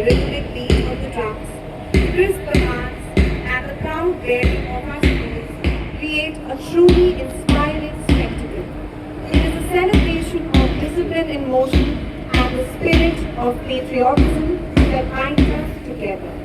rhythmic beat of the drums, the crisp commands, and the proud bearing of our schools create a truly inspiring spectacle. It is a celebration of discipline in motion and the spirit of patriotism that binds us together.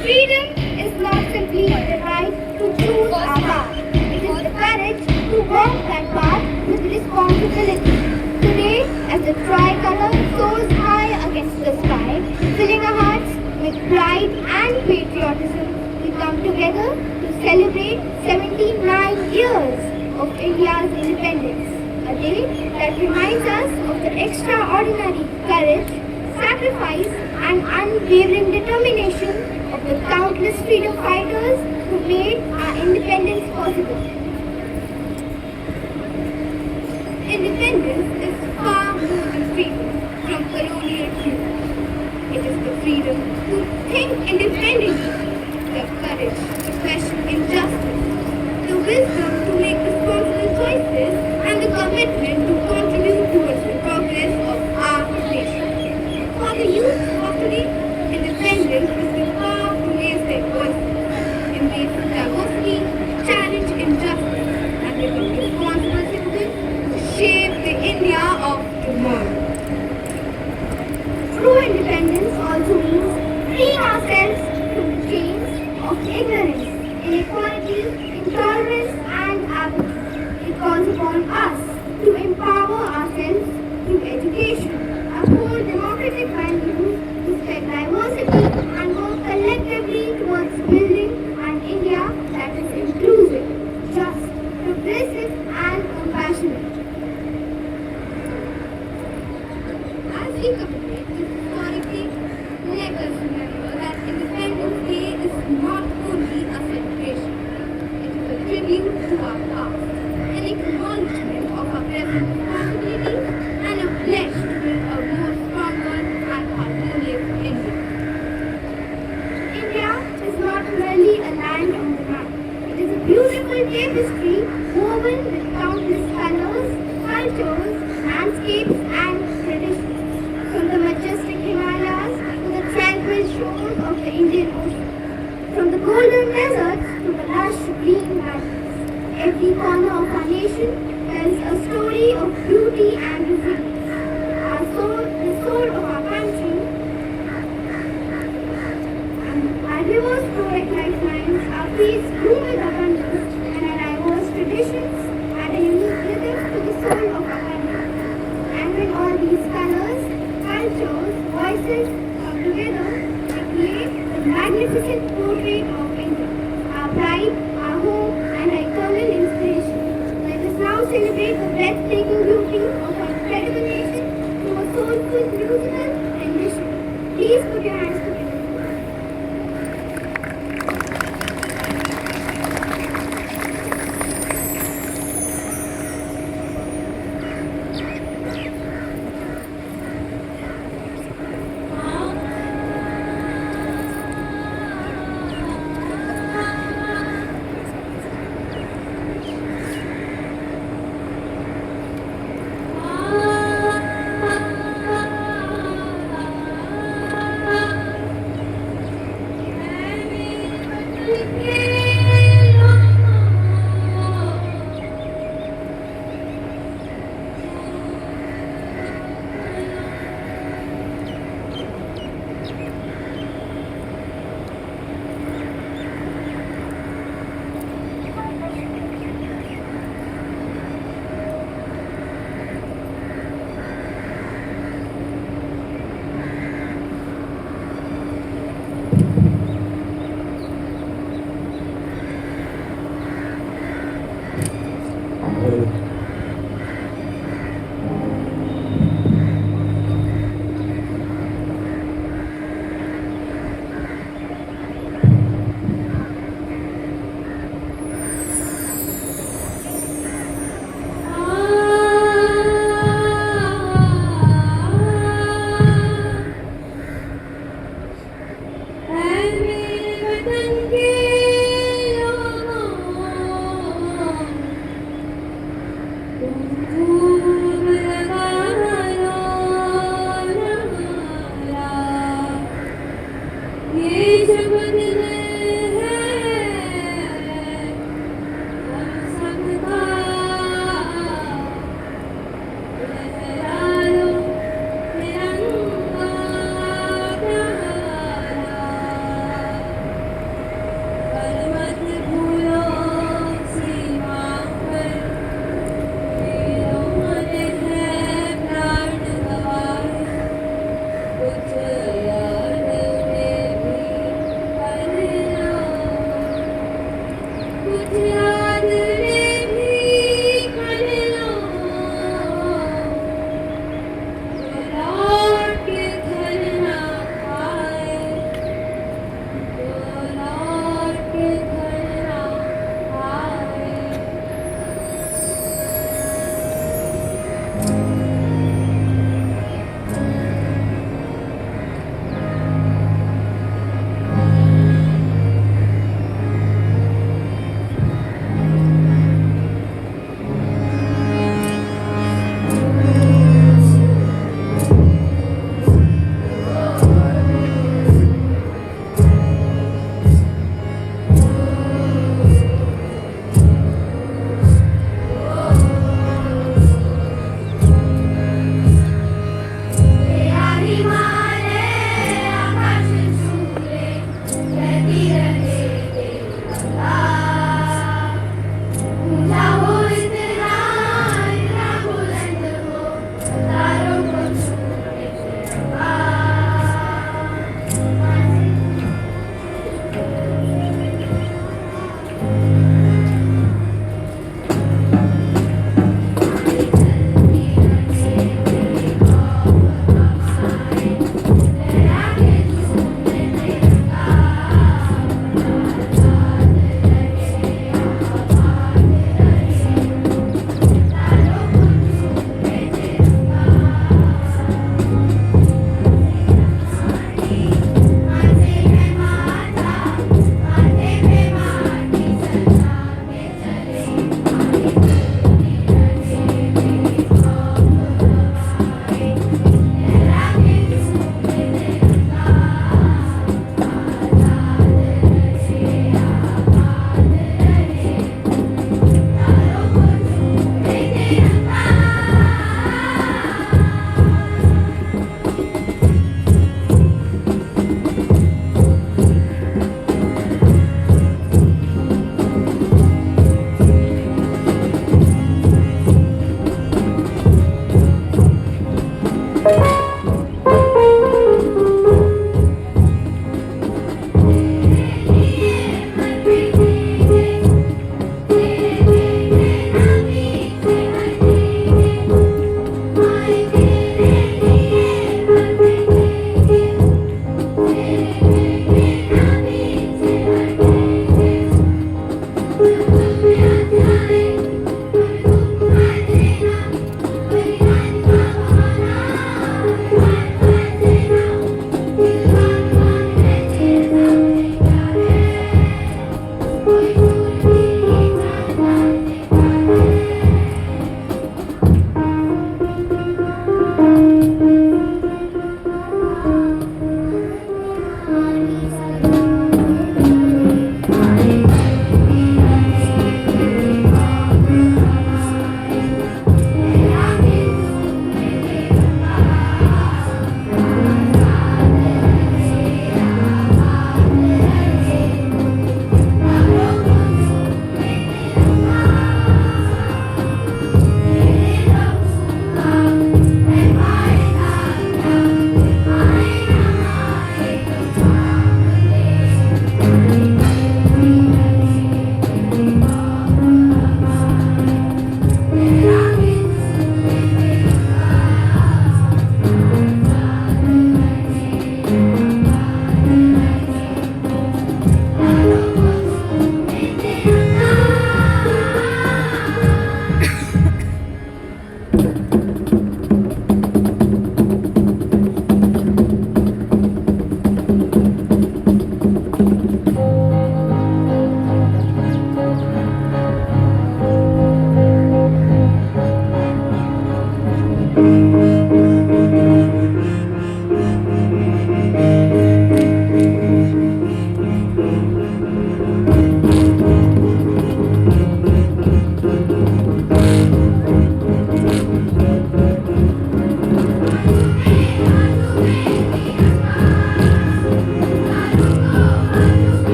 Freedom is not simply the right to choose our path. It is the courage to walk that path with responsibility. Today, as the tricolor soars high against the sky, filling our hearts with pride and patriotism, we come together to celebrate 79 years of India's independence. A day that reminds us of the extraordinary courage, sacrifice, and unwavering determination of the countless freedom fighters who made our independence possible. Independence is far more than freedom from colonial rule. It is the freedom to think independently, the courage to question injustice, the wisdom to make responsible choices, and the commitment to contribute towards the progress of our freeing ourselves from the chains of ignorance, inequality, intolerance, and apathy. It calls upon us to empower ourselves through education, uphold democratic values, respect diversity, and work collectively towards building an India that is inclusive, just, progressive, and compassionate. As we commemorate this historic day, let us remember that Independence Day is not only a celebration, it is a tribute to our past, an acknowledgement of our present responsibilities, and a pledge to build a more stronger and harmonious India. India is not merely a land on the map. It is a beautiful tapestry woven with countless colors, cultures, landscapes, and traditions. From the majestic Himalayas to the tranquil shores of the Indian Ocean. From the golden deserts to the lush green valleys. Every corner of our nation tells a story of beauty and resilience. Our soul, the soul of our country, our rivers flow like lifelines, our fields bloom with abundance, and our diverse traditions add a unique rhythm to the soul of our country. And when all these colors, cultures, voices come together, they create the magnificent portrait of India, our pride, our hope, and our eternal inspiration. Let us now celebrate the breathtaking beauty of our incredible nation through a soulful musical rendition. Please put your hands together.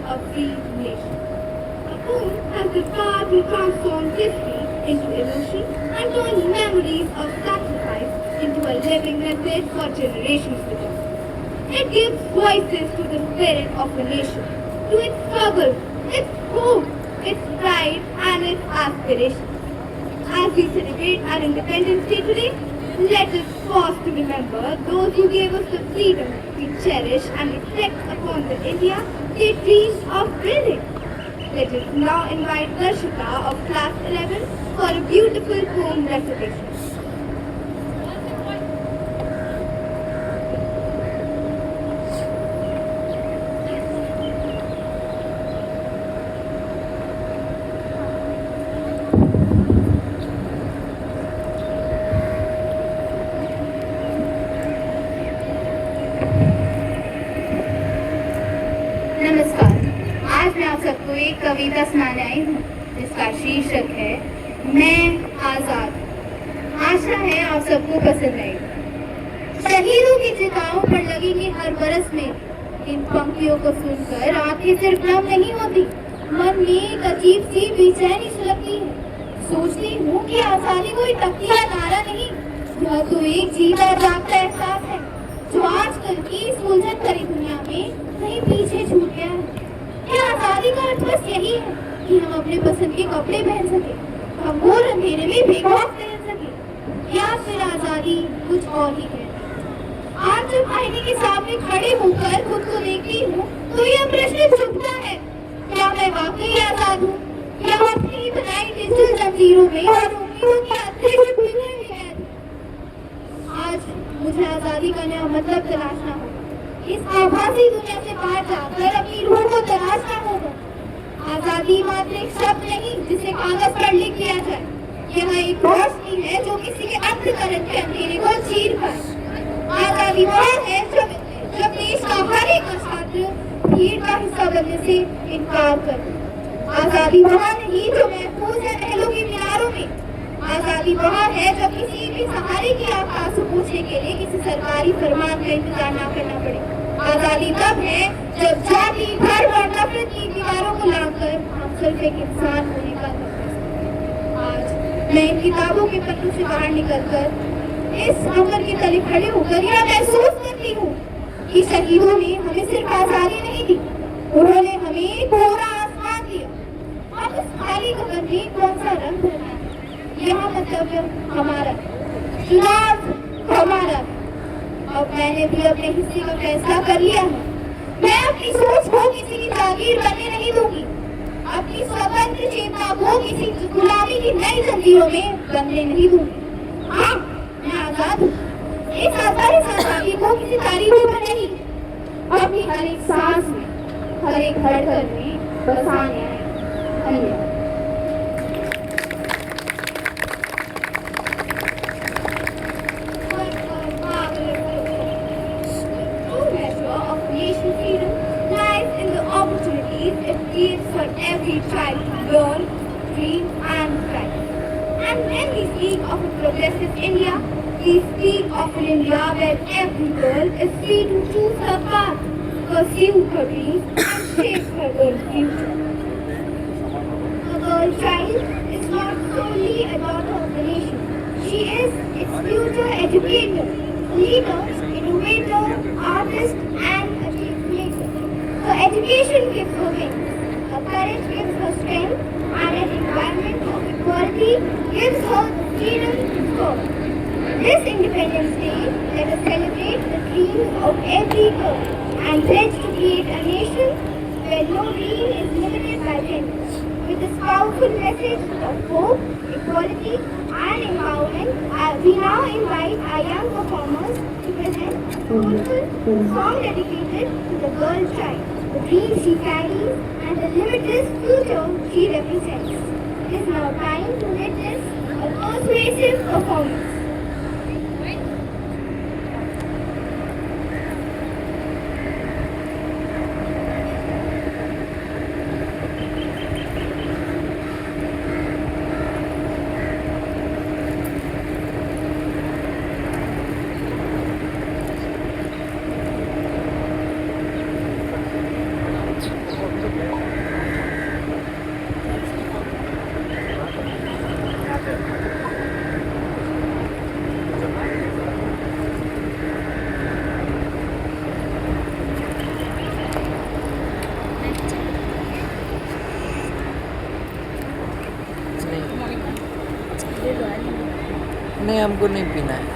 a free nation. A poem has the power to transform history into emotion and turn memories of sacrifice into a living message for generations to come. It gives voices to the spirit of a nation, to its struggle, its hope, its pride, and its aspirations. As we celebrate our Independence Day today, let us pause to remember those who gave us the freedom we cherish and reflect upon the India they dreamed of building. Let us now invite Darshika of Class 11 for a beautiful poem recitation. नमस्कार, आज मैं आप सबको एक कविता सुनाने आई हूँ जिसका शीर्षक है मैं आजाद। आशा है आप सबको पसंद आएगी। शहीदों की चिताओं पर लगेंगी हर बरस में, इन पंक्तियों को सुनकर आंखें सिर्फ नम नहीं होती, मन में एक अजीब सी बेचैनी सुलगती है। सोचती हूँ कि आजादी कोई तकिया नारा नहीं, यह तो एक जीता जागता एहसास है जो आजकल की इस उलझन भरी दुनिया में कहीं पीछे छूट गया है। क्या आजादी का अर्थ बस यही है कि हम अपने पसंद के कपड़े पहन सके, हम घोर अंधेरे में बेखौफ रह सके, या फिर आजादी कुछ और ही है? आज जब आईने के सामने खड़े होकर खुद को देखती हूँ तो यह प्रश्न चुभता है, क्या मैं वाकई आजाद हूँ या अपनी बनाई डिजिटल जंजीरों में और उम्मीदों की अतिरिक्त बिखरी हुई है? आज मुझे आजादी का नया मतलब तलाशना होगा, इस आभासी दुनिया से बाहर जाकर अपनी रूह को तलाशना होगा। आजादी मात्र एक शब्द नहीं जिसे कागज पर लिख दिया जाए, यह एक रोशनी है जो किसी के अंतःकरण के अंधेरे को चीर पाए। आजादी वह है जब देश का हर एक छात्र भीड़ का हिस्सा बनने से इनकार करे। आजादी वह नहीं जो महफूज है महलों की मीनारों में। आजादी वह है जब किसी भी सहारे की आवाज पूछने के लिए किसी सरकारी फरमान का इंतजार न करना पड़े। आजादी तब है जब जाति धर्म और नफरत की दीवारों को लांघकर हम सिर्फ एक इंसान होने का तक। आज मैं इन किताबों के पन्नों से बाहर निकलकर इस अमर के तले खड़े होकर यह महसूस करती हूँ कि शहीदों ने हमें सिर्फ आजादी नहीं दी, उन्होंने हमें पूरा आसमान दिया। अब उस खाली गगन में कौन सा रंग भरना है, यह मतलब हमारा चुनाव हमारा। अब मैंने भी अपने हिस्से का फैसला कर लिया है। मैं अपनी सोच को किसी की जागीर बनने नहीं दूंगी, अपनी स्वतंत्र चेतना को किसी गुलामी की नई जंजीरों में बंधने नहीं दूंगी। हाँ, मैं आजाद हूँ। इस आजादी को किसी तारीखों पर नहीं, अपनी हर एक सांस में, हर एक धड़कन में बसाने आए। धन्यवाद। For every child to learn, dream and thrive. And when we speak of a progressive India, we speak of an India where every girl is free to choose her path, pursue her dreams and shape her own future. A girl child is not solely a daughter of the nation. She is its future educator, leader, innovator, artist and a creator. Her education gives her wings. Courage gives her strength, and an environment of equality gives her the freedom to soar. This Independence Day, let us celebrate the dreams of every girl and pledge to create a nation where no dream is limited by gender. With this powerful message of hope, equality, and empowerment, we now invite our young performers to present a beautiful song dedicated to the girl child, the dreams she carries, and the limitless future she represents. It is now time to witness a persuasive performance. हमको नहीं पीना है।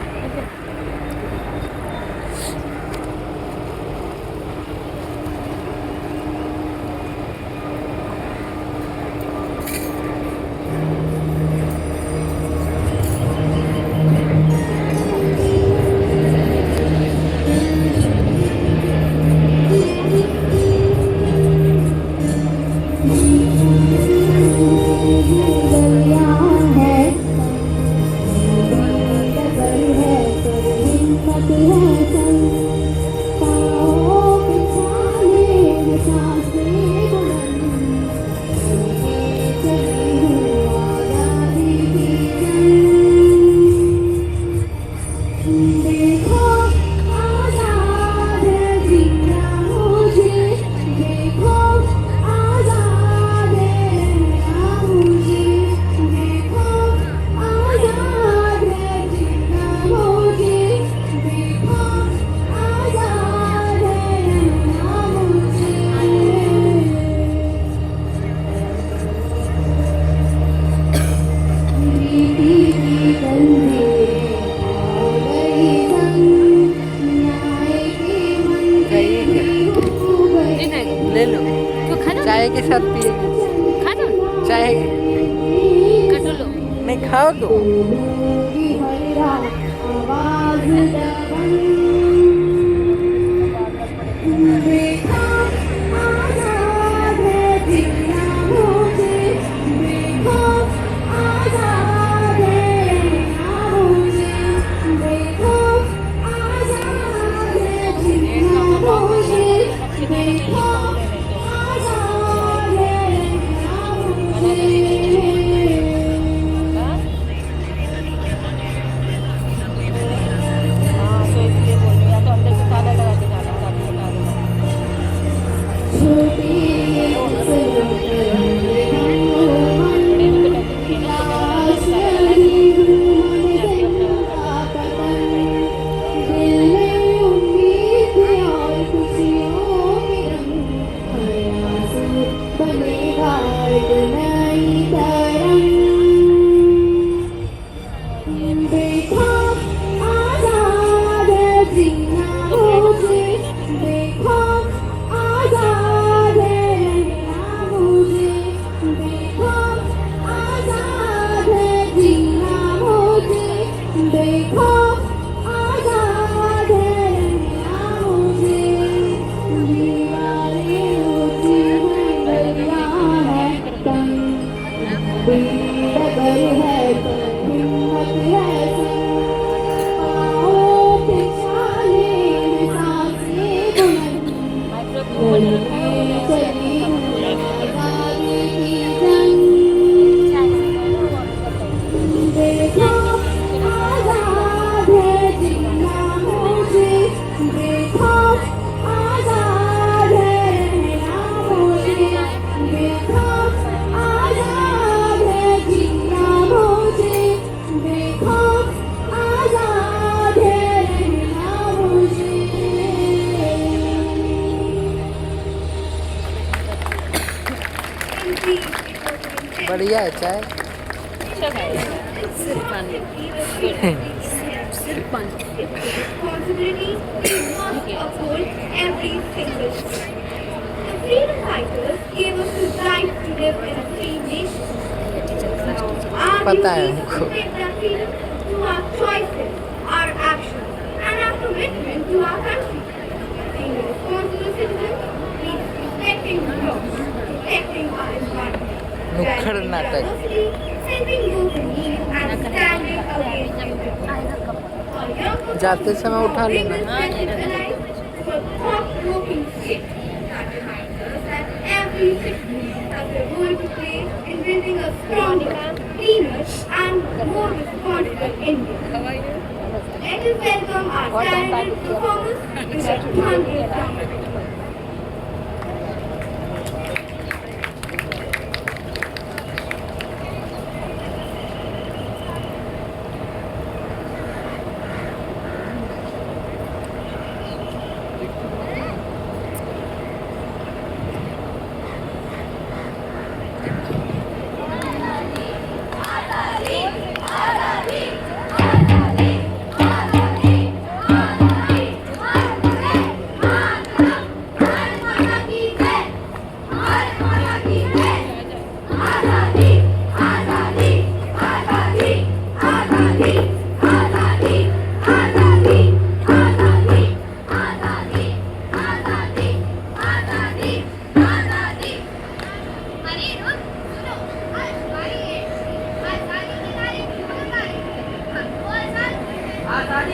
ले लो, चाय के साथ पिएगी। खा दो, चाय कटो लो। नहीं खाओ तो। बढ़िया है चाय। सिर्फ पानी, सिर्फ पानी। Responsibility we must uphold every single day. The freedom fighters gave us the right to live in a free nation. Now, our पता है duty is हमको। to take that freedom through our choices, our actions, and our commitment to our country. Being a responsible citizen means respecting the law, protecting our environment, नुक्कड़ valuing नाटक। diversity, helping those in need, and standing against injustice. जाते समय उठा Bring लेना। this message alive to a thought-provoking statement that reminds us that every citizen has a role to play in building a stronger, cleaner, and more responsible India. Let us welcome our talented performers with a thunderous round of applause.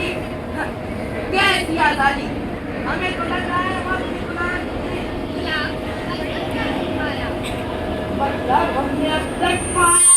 आज़ादी, कैसी आज़ादी? हमें तो लग रहा है वक्त गुलाम मतलब हमने अब तक पाया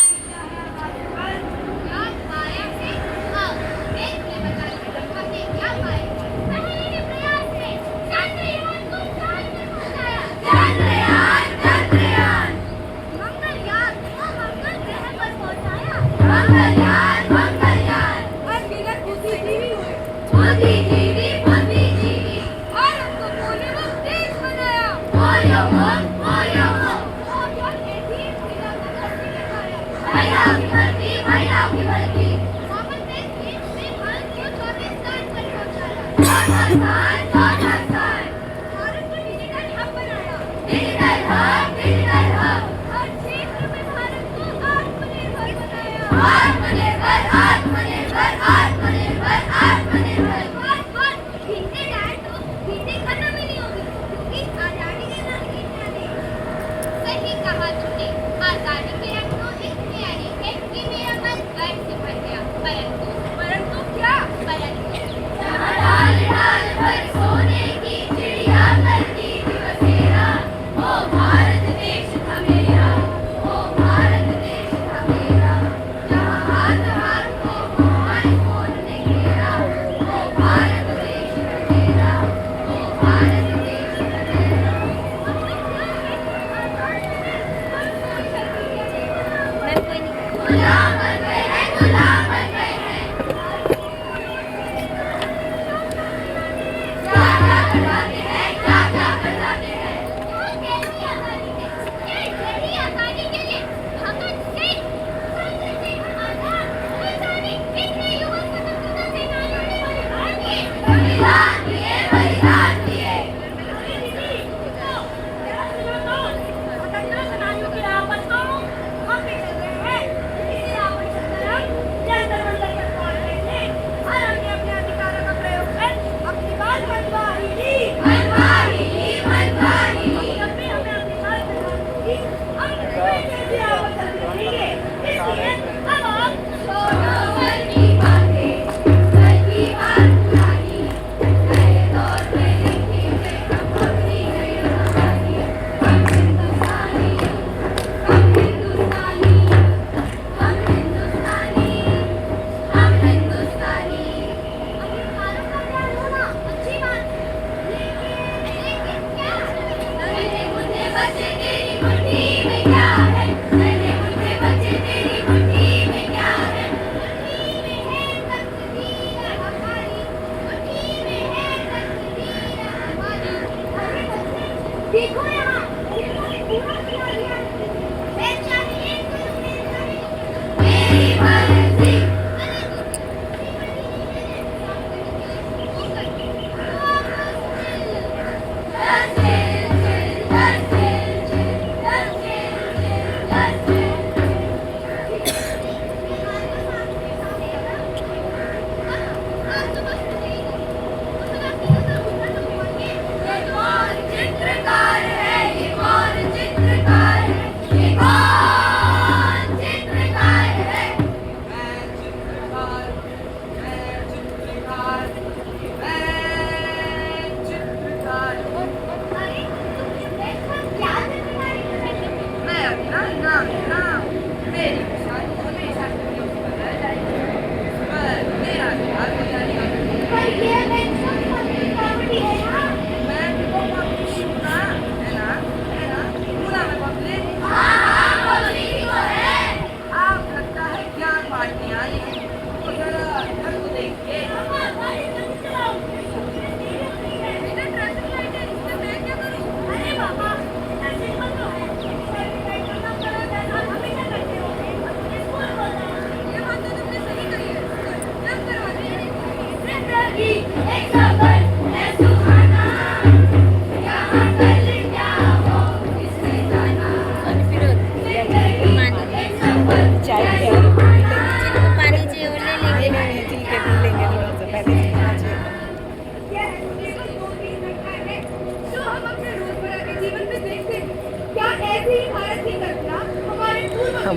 देखो यहाँ पूरा किया गया मैं चाहिए मेरी मर्जी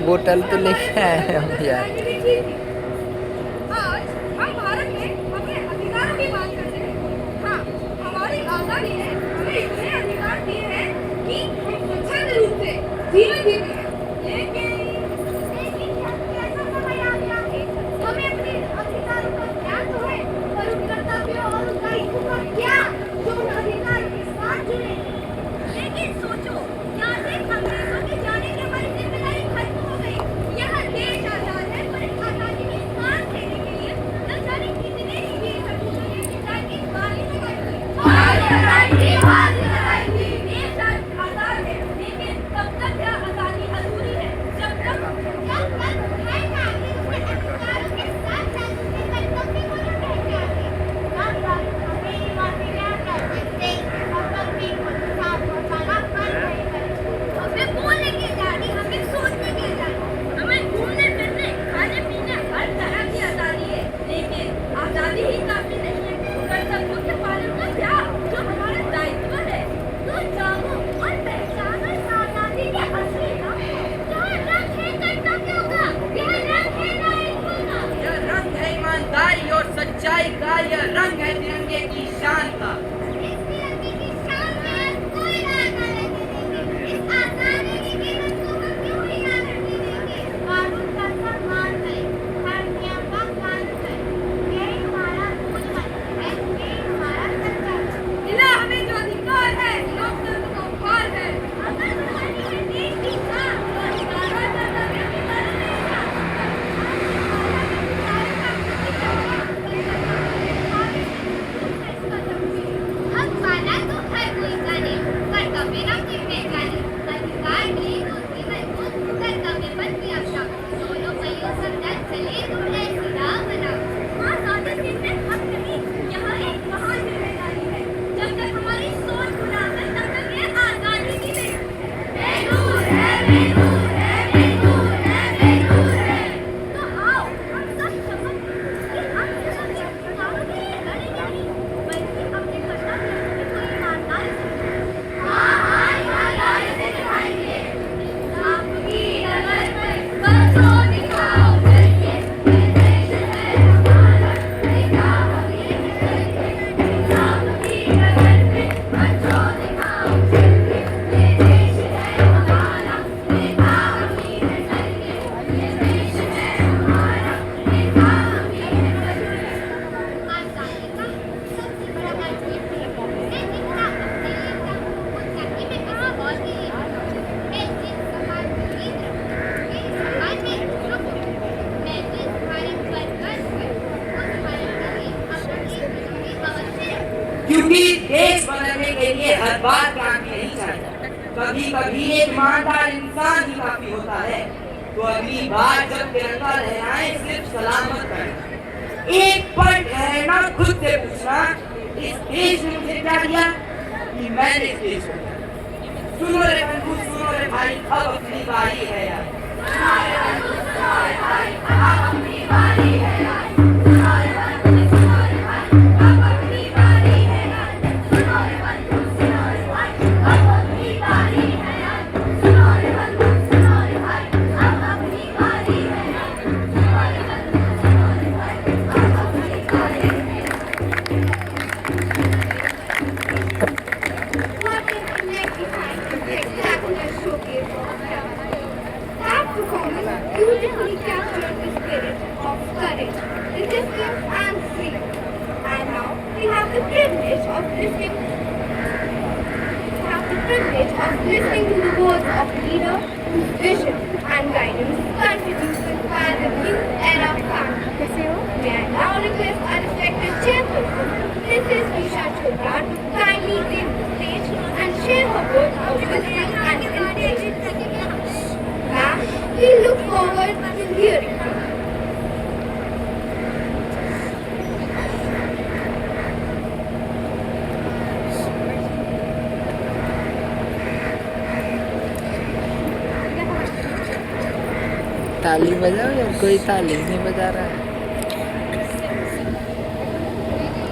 बोतल तो लेके आए हम यार। आज हम भारत में अपने देश आज आजाद है, लेकिन तब तक यह आजादी अधूरी है जब तक हमें बोलने की आजादी, हमें सोचने की आजादी, हमें घूमने फिरने खाने पीने हर तरह की आजादी है, लेकिन आजादी ही काफी नहीं है कर्तव्यों के पालन का त्याग जो हमारा दायित्व है। तो जागो और पहचानो इस आजादी के असली नाम को। यह रंग है कर्तव्यों का, यह रंग है दायित्व का। यह रंग है ईमानदारी और सच्चाई का, यह रंग है तिरंगे की शान का। इस तिरंगे की शान में कोई राधा नहीं देंगे। इस आजादी की कीमत को हम क्यों ही याद नहीं देंगे। कानून का सम्मान है, हर नियम का कानून है। यही हमारा मूल मंत्र है, यही हमारा सच्चा है। मिला हमें जो अधिकार है, लोकतंत्र का उपहार है। अगर तुम्हारी है देश की शान, तो हमारा कर्तव्य भी बनेगा। हक माना तो हर कोई जाने, कर्तव्य ना कोई पहचाने। अधिकार मिले तो जीवन को कर्तव्य पर किया शक। दोनों पहियों सब न चले तो ऐसी राह बनाओ। आजादी सिर्फ हक नहीं, यह एक महान जिम्मेदारी है। जब तक हमारी सोच गुलाम है, तब तक ये आजादी की बेनूर है, बेनूर है, बेनूर है, बेनूर है। तो आओ हम सब शपथ लें कि हम सिर्फ अधिकारों के लिए लड़ेंगे नहीं, बल्कि अपने कर्तव्य को ईमानदारी से ईमानदारी से निभाएंगे। आपकी नजर में बच्चों दिखाओ चलिए, ये देश है हमारा, दिखाओ ये चलिए। आपकी नजर में बच्चों दिखाओ चलिए, ये देश है हमारा, दिखाओ ये चलिए। ये देश है हमारा, दिखाओ ये चलिए। आजादी का सबसे बड़ा अर्थ ये है कि जितना अपने लिए था, उतना ही मैं किसी और के लिए भी करूं। मैं जिस समाज में जीत रहा हूं, मेरे समाज में सुख है। मैं जिस भारत पर गर्व करूं, उस भारत के लिए अपनी जिंदगी अवश्य रखूं। क्योंकि देश बदलने के लिए हर बार क्रांति नहीं चाहिए। कभी कभी एक ईमानदार इंसान ही काफी होता है। तो अगली बार जब तिरंगा लहराए सिर्फ सलामत करना, एक पल ठहरना, खुद से पूछना इस देश ने मुझे क्या दिया कि मैंने इस देश को दिया। सुनो रे बंधु, सुनो रे भाई, अब अपनी बारी है यार। What an electrifying spectacular showcase of talent. That performance beautifully captured the spirit of courage, resistance and freedom. And now we have the privilege of listening to the words of a leader whose vision and guidance continue to inspire the new era of family. May I now request our respected chairperson, Princess Isha Chopra, to kindly take the stage and share her words of wisdom and encouragement. Ma'am, we look forward to hearing from you. ताली बजाओ यार, कोई ताली नहीं बजा रहा है।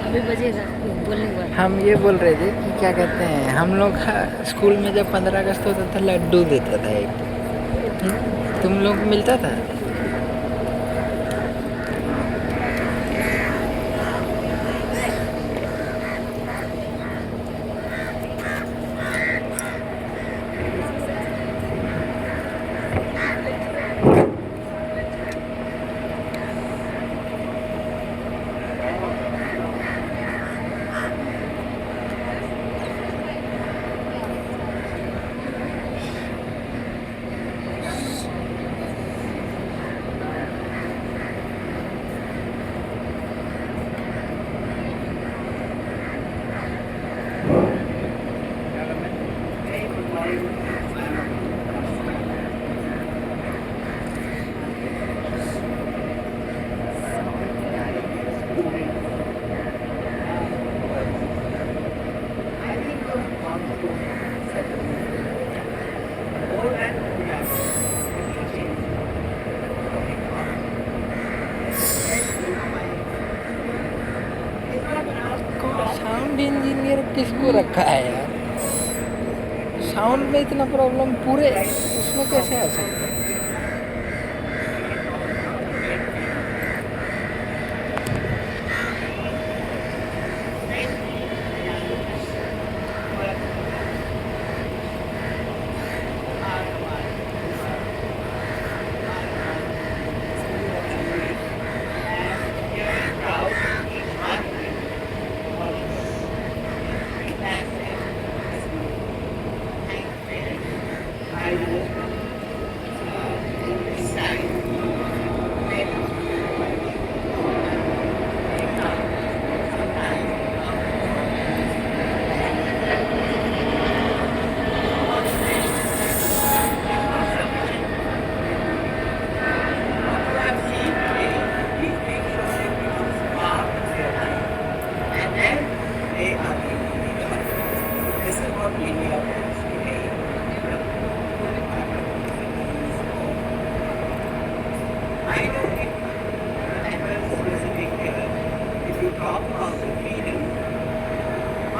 अभी बजेगा बोलने के बाद। हम ये बोल रहे थे कि क्या कहते हैं, हम लोग स्कूल में जब 15 अगस्त होता था लड्डू देता था एक। तुम लोग को मिलता था? साउंड इंजीनियर किसको रखा है यार? साउंड में इतना प्रॉब्लम पूरे उसमें कैसे आ सकता है?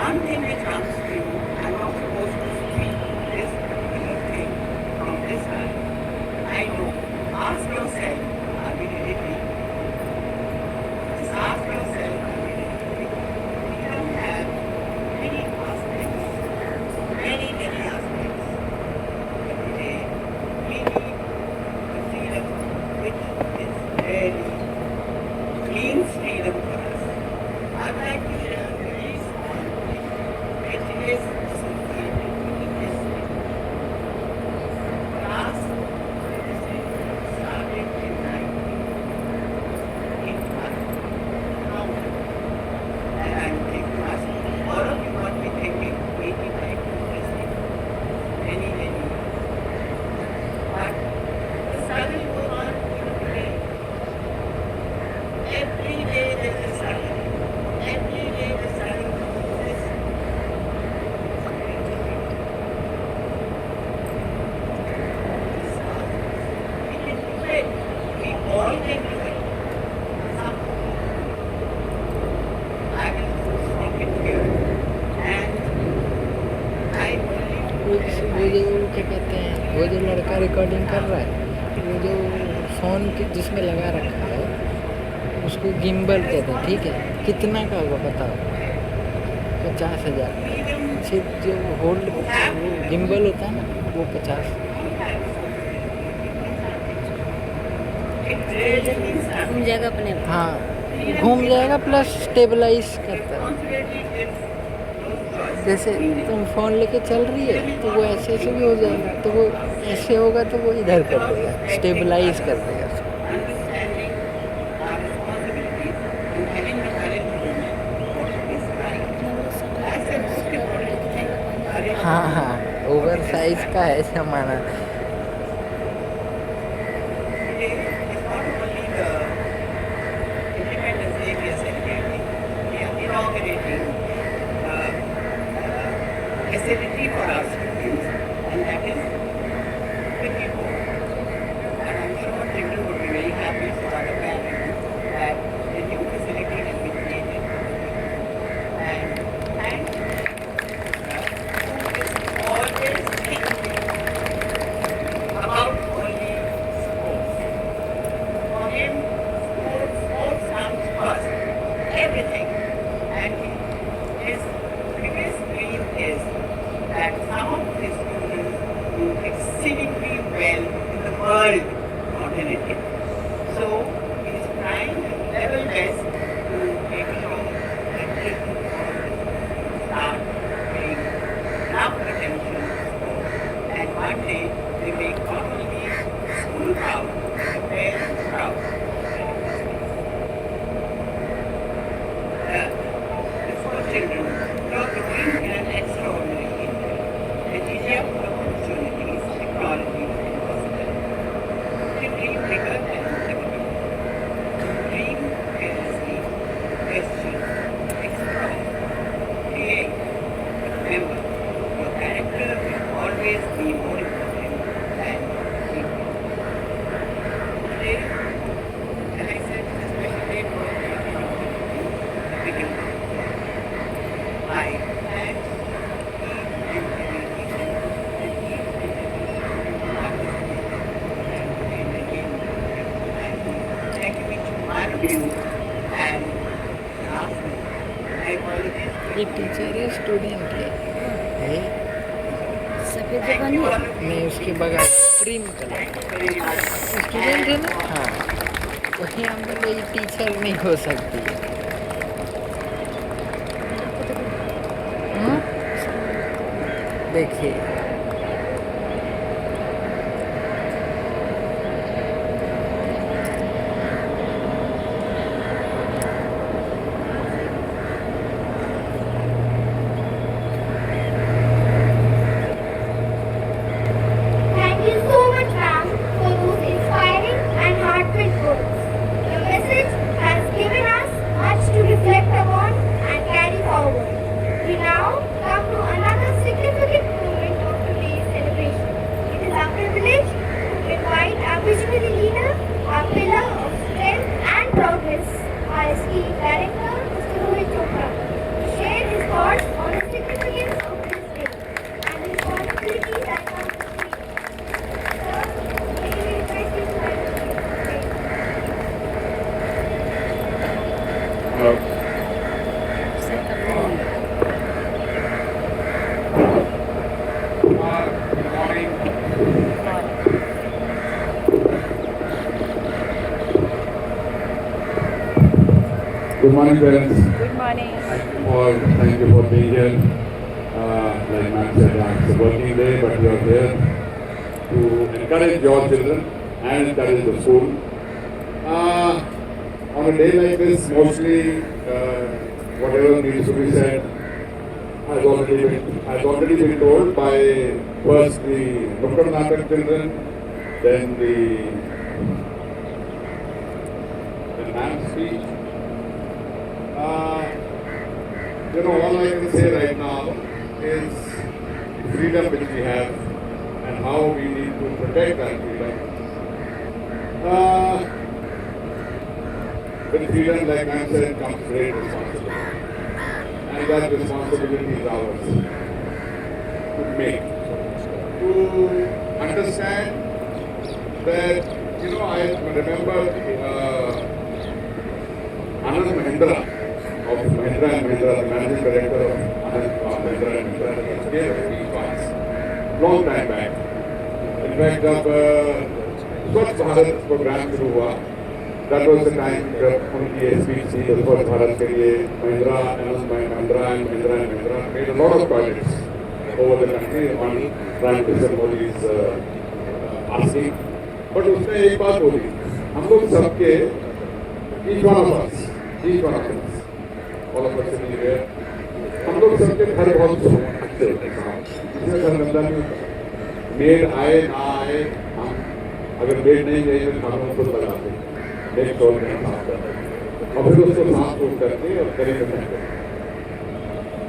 One thing which comes to you, I'm not supposed to speak this particular thing from this side. I know. Ask yourself, are we really free? Just ask yourself, are we really free? Freedom has many aspects. Many aspects. But today, we need the freedom which is very clean freedom for us. I'd like to share a very small thing. It is simply this. For us, it is started in 1981. Now, and I'm thinking, all of you must be thinking, 89 interesting. Many years. But the struggle goes on even today. Every day there is a struggle. Every day the struggle is we can do it. We all can do it. Some I will stop it here. And I believe वो जो क्या कहते हैं, वो जो लड़का recording कर रहा है, वो जो फ़ोन जिसमें लगा रखा है उसको गिम्बल कहते हैं, ठीक है? कितना का होगा बताओ? 50,000। सिर्फ जो होल्ड वो गिम्बल होता है ना, वो 50। it really means that घूम जाएगा अपने आप। हाँ, घूम जाएगा प्लस स्टेबलाइज करता है। responsibility is those choices. जैसे तुम फ़ोन लेके चल रही है तो वो ऐसे भी हो जाएगा, तो वो ऐसे होगा तो वो इधर कर देगा, स्टेबलाइज कर देगा उसको। Understanding our responsibilities and having the courage to do what is right. That's the most important thing. Courage. हाँ हाँ, ओवर साइज का है सामान। Today is not only the Independence Day we are celebrating, we are inaugurating facility for our students, and that is pretty cool. And I'm sure children would be very happy for other parents that a new facility has been created. And thanks to who is always thinking about only sports. For him, sports comes first. Everything. And his biggest dream is that some of his students do exceedingly well in the world, not in India. So he is trying his level best to make sure that children start paying enough attention to sports. And one day they make not only the school proud, but the parents proud. This for children, you are growing in an extraordinary India. An India full of opportunities, technology, and possibilities. You dream bigger than ever before. Dream fearlessly, question, explore, create. But remember, your character will always be more important than you. Today, as I said, it's a special day for the we can high qualities. ये teacher है student है सफेद जबानी है। नहीं उसके बगल cream colour student है ना हाँ वही हम बोले ये टीचर नहीं हो सकती है हाँ? देखिए Thank you so much, ma'am, for those inspiring and heartfelt words. Your message has given us much to reflect upon and carry forward. We now come to another significant moment of today's celebration. It is our privilege to invite our visionary leader, our pillar of strength and progress, our esteemed director, Mr. Rohit Chopra, to share his thoughts on the significance of this day and the responsibility that comes with it. Sir, may we request you to have a seat? Good morning. Good morning, parents. Good morning. Thank you for being here. Like Ma'am said, it's a working day, but you are here to encourage your children and encourage the school. On a day like this, mostly whatever needs to be said has already been told by first the Nukkad Natak children, then the ma'am's speech. All I can say right now is the freedom which we have and how we need to protect that freedom. With freedom, like I said, comes great responsibility. And that responsibility is ours to make. To understand that, I remember Anand Mahindra of Mahindra and Mahindra, the managing director of Mahindra and Mahindra, gave a speech once, long time back. In fact, जब स्वच्छ Bharat programme शुरू हुआ, that was the time जब उनकी speech थी, the स्वच्छ भारत के लिए Mahindra and Mahindra made a lot of projects over the country on Prime Minister Modi's asking. But उसने एक बात बोली, हम लोग सबके each one of us, all of us sitting here, हम लोग सबके घर बहुत अच्छे इसमें घर गंदा नहीं होता। मेड आए ना आए, हम अगर मेड नहीं गई तो खाना खुद लगाते, मेड छोड़ के साफ करते और फिर उसको साफ सूफ करके और गली में फेंकते।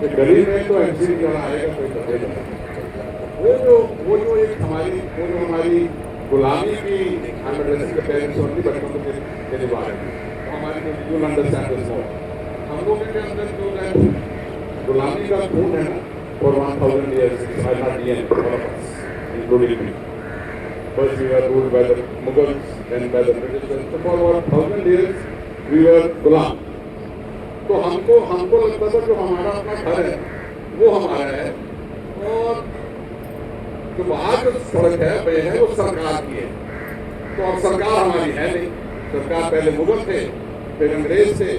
तो गली में तो एमसी जहाँ आएगा कोई करेगा। वो जो हमारी गुलामी की पेरेंट्स होती बच्चों के बारे में हमारी you'll understand this more. हम लोगों के अंदर जो है गुलामी का खून है ना for 1000 years it's our DNA, all of us, including me. First we were ruled by the Mughals, then by the British. So for about 1000 years we were गुलाम. तो हमको लगता था जो हमारा अपना घर है वो हमारा है और जो आज सड़क है वह है वो सरकार की है। तो अब सरकार हमारी है नहीं, सरकार पहले मुगल थे फिर अंग्रेज थे,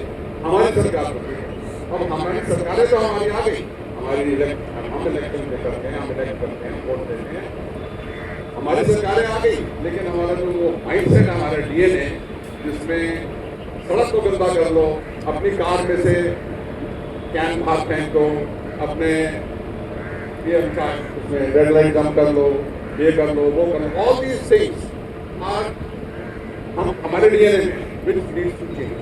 हमारी सरकार होती है। अब हमारी सरकारें तो हमारी आ गई, हम इलेक्शन करते हैं, हम इलेक्ट करते हैं, वोट देते हैं, हमारी सरकारें आ गई। लेकिन हमारा जो वो माइंडसेट हमारा डीएनए जिसमें सड़क को गंदा कर लो, अपनी कार में से कैन बाहर फेंक दो, अपने ये उसमें रेड लाइट जंप कर लो, ये कर लो, वो कर लो, ऑल दीज थिंग्स आर हमारे डीएनए में which needs to change.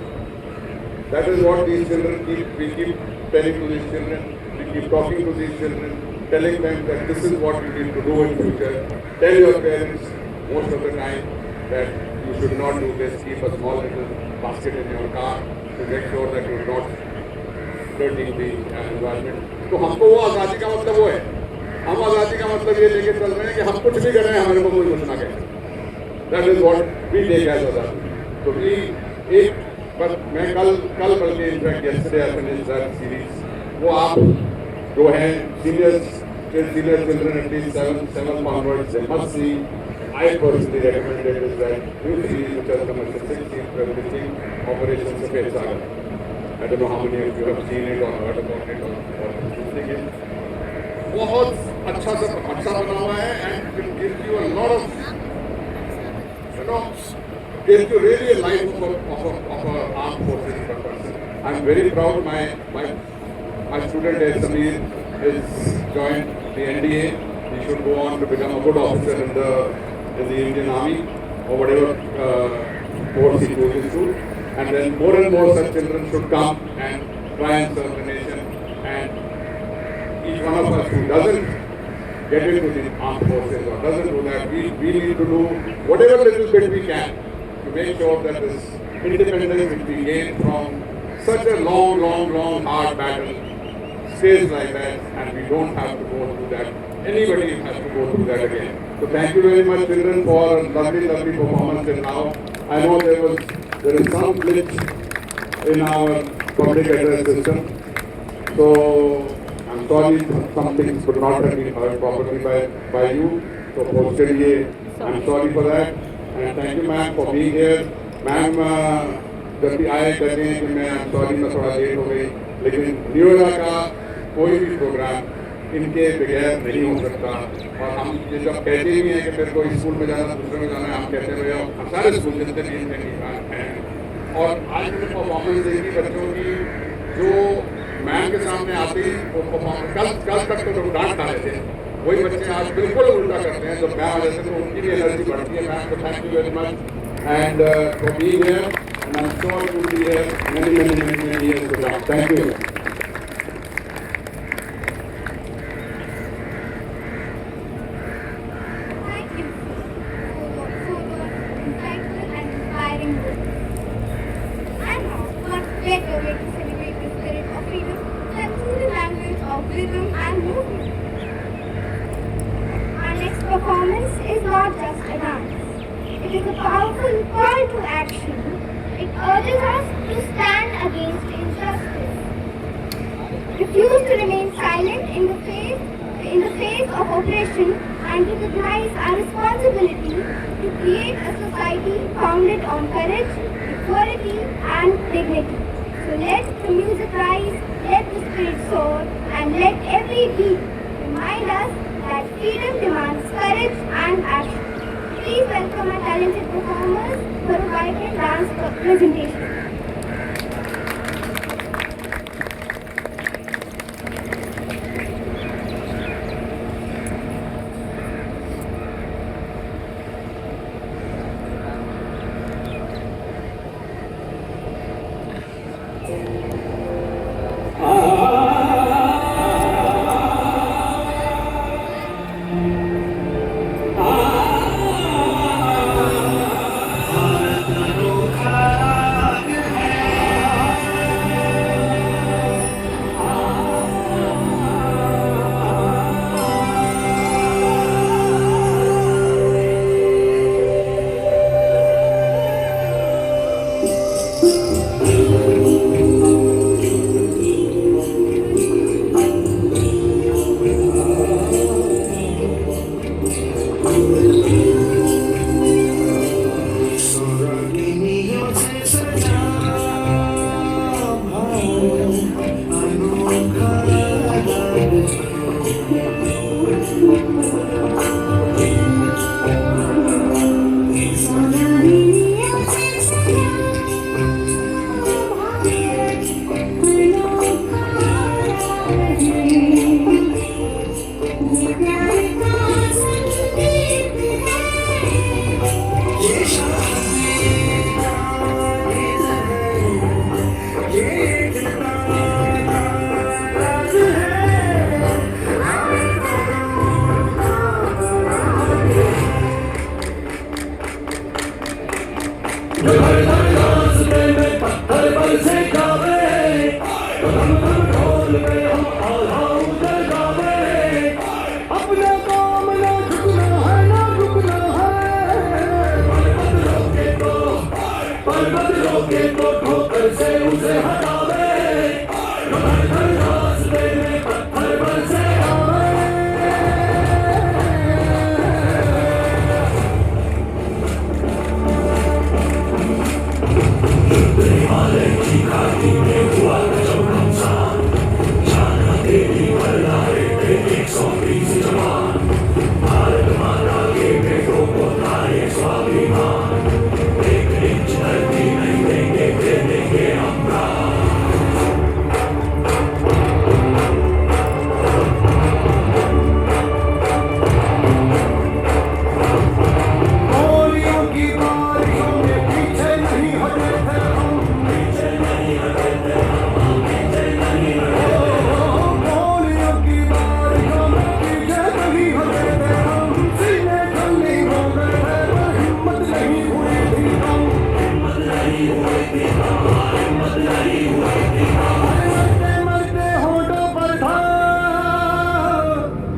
That is what these children we keep telling to these children, we keep talking to these children, telling them that this is what you need to do in future. Tell your parents most of the time that you should not do this, keep a small little basket in your car to make sure that you're not dirtying the environment. तो हमको वो आज़ादी का मतलब वो है, हम आज़ादी का मतलब ये लेके चल रहे हैं कि हम कुछ भी कर रहे हैं, हमारे को कोई कुछ ना कहे। That is what we take as आज़ादी। तो एक पर मैं कल बल्कि in fact yesterday I finished that series. वो आप जो है senior children at least seven onwards they must see. I personally recommend it is that new series which has come as the 16th representing Operation Safed Sagar. I don't know how many of you have seen it or heard about it or listening it. बहुत अच्छा बना हुआ है and it gives you a lot of gives you really a life of a armed forces person. I'm very proud my student Samir has joined the NDA. He should go on to become a good officer in the Indian Army or whatever force he chooses to. And then more and more such children should come and try and serve the nation. And each one of us who doesn't get into the armed forces or doesn't do that, we need to do whatever little bit we can to make sure that this independence which we gain from such a long, hard battle stays like that and we don't have to go through that. Anybody has to go through that again. So thank you very much children for a lovely performance till now. I know there is some glitch in our public address system. So I'm sorry some things could not have been heard properly by you. So posteriorly, I'm sorry for that. And thank you ma'am for being here. Ma'am जब भी आए कहते हैं कि मैं sorry मैं थोड़ा late हो गई, लेकिन न्यू ईयर का कोई भी प्रोग्राम इनके बगैर नहीं हो सकता। और हम ये जब कहते ही हैं कि मेरे को स्कूल में जाना दूसरे में जाना है, हम कहते हुए हम सारे स्कूल जितने भी हैं। और आज मैंने परफॉर्मेंस देखी बच्चों की जो मैम के सामने आती वो परफॉर्मेंस कल तक तो लोग डांट खा रहे थे, वही बच्चे आज बिल्कुल उल्टा करते हैं। जब मैम आ जाते हैं तो उनकी भी एनर्जी बढ़ती है। मैम को thank you very much and for being here, and I'm sure you will be here many years to come. Thank you. Thank you for your insightful and inspiring words. And now, what better way to celebrate the spirit of freedom than through the language of rhythm and movement? Our next performance is not just a dance. It is a powerful call to action. It urges us to stand against injustice. Refuse to remain silent in the face of oppression and recognize our responsibility to create a society founded on courage, equality and dignity. So let the music rise, let the spirit soar, and let every beat remind us that freedom demands courage and action. Please welcome our talented performers for a vibrant dance presentation. पर्वत रोके तो ठोकर गोलियों की बारिशों में पीछे नहीं हटे थे हम, गोलियों की बारिशों में पीछे नहीं हटे थे हम, सीने ठंडी हो गए थे पर हिम्मत नहीं हुई थी हम, मरते मरते होठों पर था,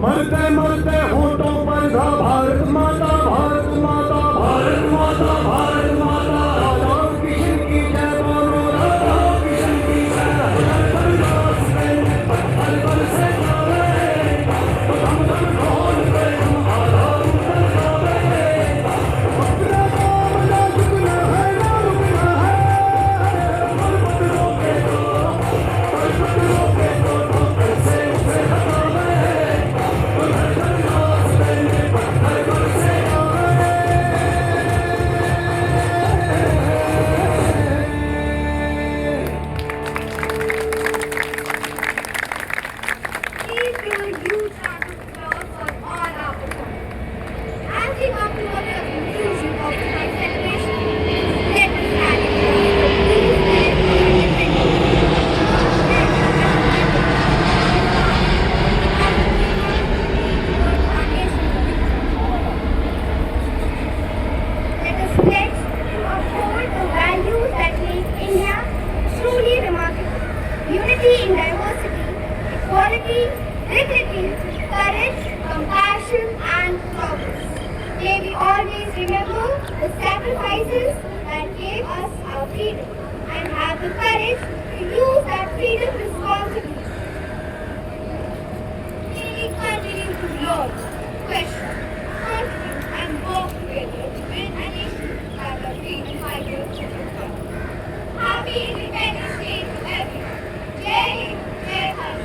मरते मरते होठों पर था भारत माता, भारत माता, भारत माता, भारत माता, राधा किशन की जय बोलो, राधा किशन की जय, हरदास ने पत्थर पर से जावे, तो धम धम ढोल पे हम आधा उतर जावे, अपना काम ना झुकना है, ना रुकना है, पर्वत रोके तो ठोकर से उसे हटावे, तो हरदास ने पत्थर पर से जावे। Please do a huge round of applause for all our performers. As we come towards the conclusion of tonight's celebration, let us add a glass of peace and let us pledge to uphold the values that make India truly remarkable. Unity in diversity, equality, dignity, courage, compassion, and progress. May we always remember the sacrifices that gave us our freedom and have the courage to use that freedom responsibly. May we continue to learn, question, contribute, and work together to build a nation that the freedom fighters will become. Happy Independence Day to everyone. Jai Hind, Jai Bharat.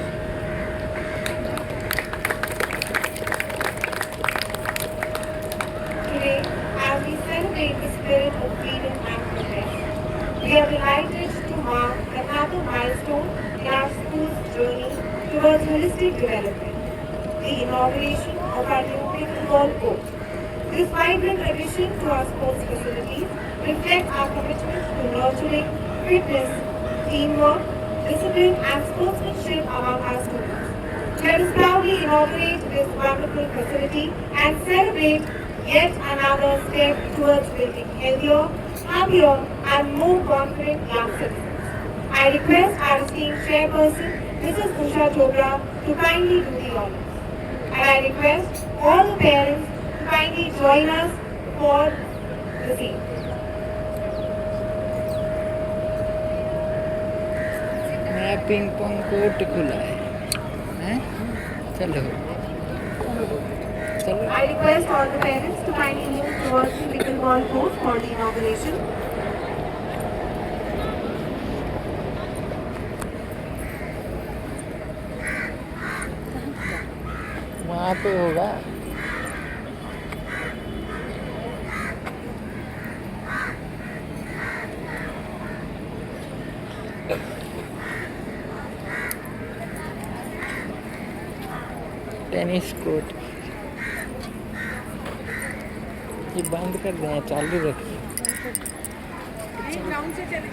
Today, as we celebrate the spirit of freedom and progression, we are delighted to mark another milestone in our school's journey towards holistic development, the inauguration of our new pickleball court. This vibrant addition to our sports facilities reflects our commitment to nurturing fitness, teamwork, discipline, and sportsmanship among our students. Let us proudly inaugurate this wonderful facility and celebrate yet another step towards building healthier, happier, and more confident young citizens. I request our esteemed chairperson, Mrs. Usha Chopra, to kindly do the honors. And I request all the parents to kindly join us for the scene. नया ping pong court खुला है हैं? चलो चलो I request all the parents to kindly move towards the pickleball court for the inauguration. वहाँ पे होगा tennis court. ये बंद कर दें चालू रखें। ग्राउंड से चले